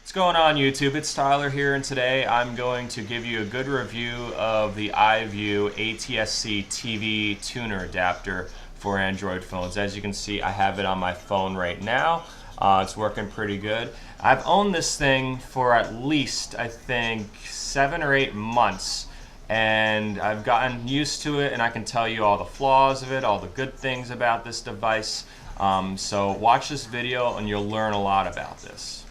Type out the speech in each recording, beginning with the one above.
What's going on YouTube? It's Tyler here, and today I'm going to give you a good review of the iView ATSC TV tuner adapter for Android phones. As you can see, I have it on my phone right now. It's working pretty good. I've owned this thing for at least, I think, 7 or 8 months, and I've gotten used to it, and I can tell you all the flaws of it, all the good things about this device. So watch this video and you'll learn a lot about this.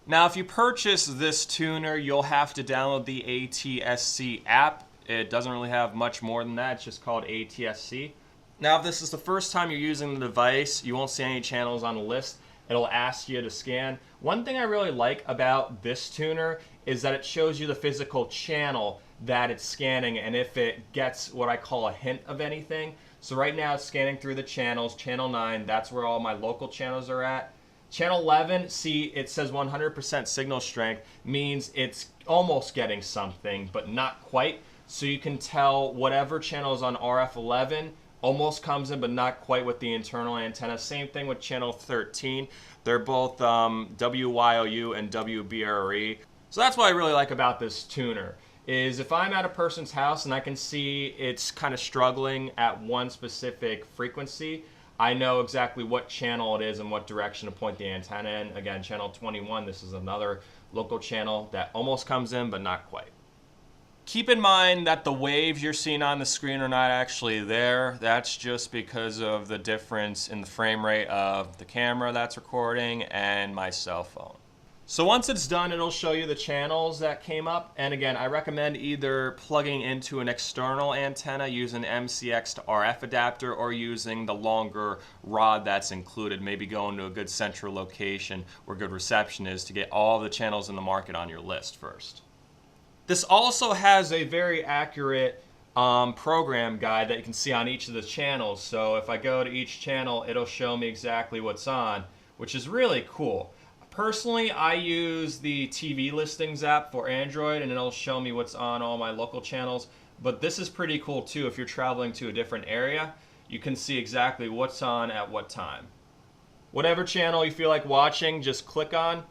Now, if you purchase this tuner, you'll have to download the ATSC app. It doesn't really have much more than that. It's just called ATSC. Now, if this is the first time you're using the device, you won't see any channels on the list. It'll ask you to scan. One thing I really like about this tuner is that it shows you the physical channel that it's scanning and if it gets what I call a hint of anything. So right now it's scanning through the channels. Channel 9, that's where all my local channels are at. Channel 11, see, it says 100% signal strength, means it's almost getting something, but not quite. So you can tell whatever channel is on RF11 almost comes in, but not quite with the internal antenna. Same thing with channel 13. They're both WYOU and WBRE. So that's what I really like about this tuner, is if I'm at a person's house and I can see it's kind of struggling at one specific frequency, I know exactly what channel it is and what direction to point the antenna in. Again, channel 21, this is another local channel that almost comes in, but not quite. Keep in mind that the waves you're seeing on the screen are not actually there. That's just because of the difference in the frame rate of the camera that's recording and my cell phone. So once it's done, it'll show you the channels that came up. And again, I recommend either plugging into an external antenna using MCX to RF adapter or using the longer rod that's included. Maybe going to a good central location where good reception is to get all the channels in the market on your list first. This also has a very accurate program guide that you can see on each of the channels. So if I go to each channel, it'll show me exactly what's on, which is really cool. Personally, I use the TV listings app for Android, and it'll show me what's on all my local channels. But this is pretty cool too. If you're traveling to a different area, you can see exactly what's on at what time. Whatever channel you feel like watching, just click on,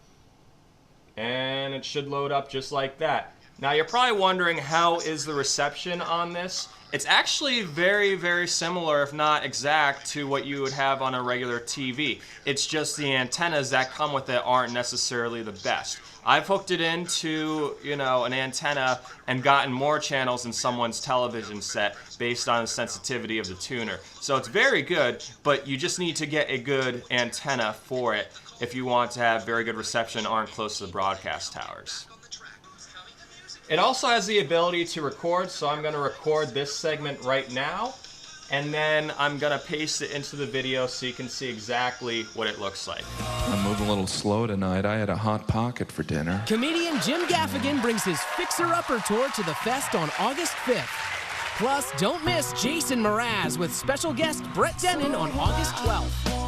and it should load up just like that. Now, you're probably wondering, how is the reception on this? It's actually very, very similar, if not exact, to what you would have on a regular TV. It's just the antennas that come with it aren't necessarily the best. I've hooked it into, an antenna and gotten more channels than someone's television set based on the sensitivity of the tuner. So it's very good, but you just need to get a good antenna for it if you want to have very good reception and aren't close to the broadcast towers. It also has the ability to record, so I'm going to record this segment right now, and then I'm going to paste it into the video so you can see exactly what it looks like. I'm moving a little slow tonight. I had a Hot Pocket for dinner. Comedian Jim Gaffigan brings his Fixer Upper Tour to the Fest on August 5th. Plus, don't miss Jason Mraz with special guest Brett Dennen on August 12th.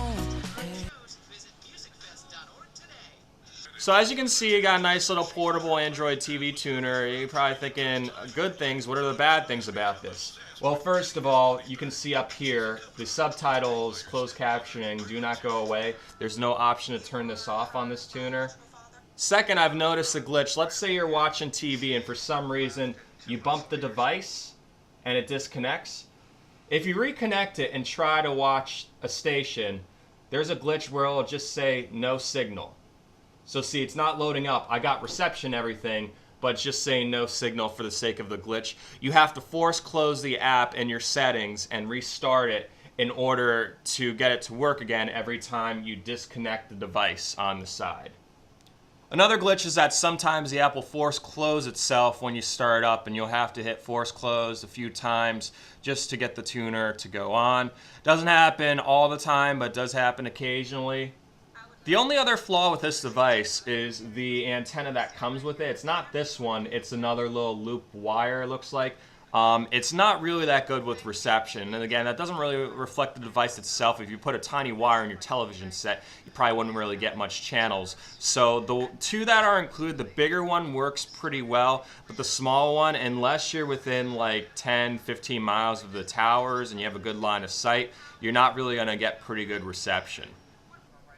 So as you can see, you got a nice little portable Android TV tuner. You're probably thinking, good things, what are the bad things about this? Well, first of all, you can see up here, the subtitles, closed captioning do not go away. There's no option to turn this off on this tuner. Second, I've noticed a glitch. Let's say you're watching TV and for some reason you bump the device and it disconnects. If you reconnect it and try to watch a station, there's a glitch where it'll just say no signal. So see, it's not loading up. I got reception, everything, but it's just saying no signal for the sake of the glitch. You have to force close the app in your settings and restart it in order to get it to work again every time you disconnect the device on the side. Another glitch is that sometimes the app will force close itself when you start up, and you'll have to hit force close a few times just to get the tuner to go on. Doesn't happen all the time, but does happen occasionally. The only other flaw with this device is the antenna that comes with it. It's not this one, it's another little loop wire, it looks like. It's not really that good with reception. And again, that doesn't really reflect the device itself. If you put a tiny wire in your television set, you probably wouldn't really get much channels. So the two that are included, the bigger one works pretty well, but the small one, unless you're within like 10, 15 miles of the towers and you have a good line of sight, you're not really gonna get pretty good reception.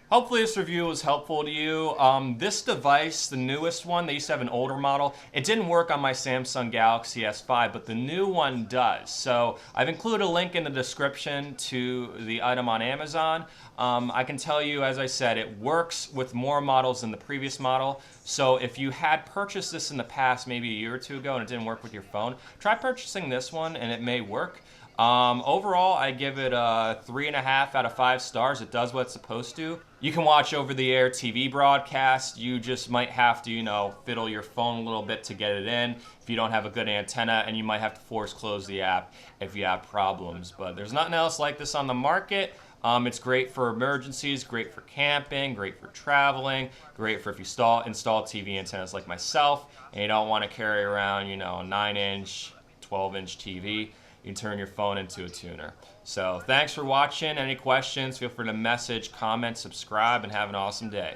Hopefully this review was helpful to you. This device, the newest one, they used to have an older model. It didn't work on my Samsung Galaxy S5, but the new one does. So I've included a link in the description to the item on Amazon. I can tell you, as I said, it works with more models than the previous model. So if you had purchased this in the past, maybe a year or two ago, and it didn't work with your phone, try purchasing this one and it may work. Overall, I give it a 3.5 out of 5 stars. It does what it's supposed to. You can watch over-the-air TV broadcast. You just might have to, you know, fiddle your phone a little bit to get it in if you don't have a good antenna, and you might have to force close the app if you have problems. But there's nothing else like this on the market. It's great for emergencies, great for camping, great for traveling, great for if you install TV antennas like myself, and you don't want to carry around, you know, a 9-inch, 12-inch TV. You can turn your phone into a tuner. So thanks for watching. Any questions, feel free to message, comment, subscribe, and have an awesome day.